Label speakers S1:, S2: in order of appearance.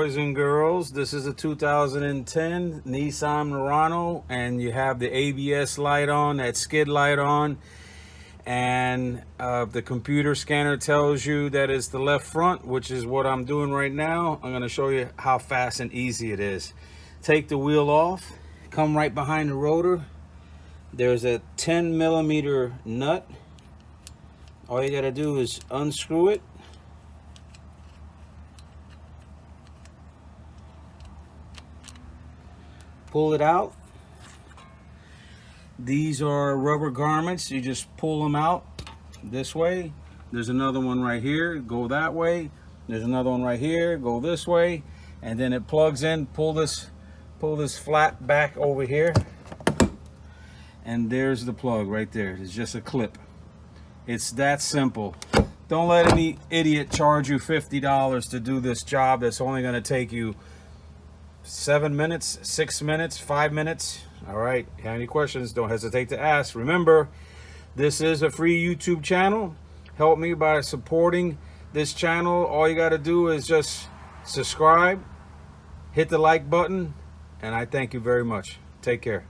S1: boys and girls. This is a 2010 Nissan Murano, and you have the ABS light on, that skid light on, and the computer scanner tells you that it's the left front, which is what I'm doing right now. I'm going to show you how fast and easy it is. Take the wheel off, come right behind the rotor. There's a 10 millimeter nut. All you got to do is unscrew it. Pull it out. These are rubber garments. You just pull them out this way. There's another one right here. Go that way. There's another one right here. Go this way. And then it plugs in. Pull this flat back over here. And there's the plug right there. It's just a clip. It's that simple. Don't let any idiot charge you $50 to do this job that's only going to take you 7 minutes, 6 minutes, 5 minutes. All right, if you have any questions, don't hesitate to ask. Remember, this is a free YouTube channel. Help me by supporting this channel. All you got to do is just subscribe, hit the like button, and I thank you very much. Take care.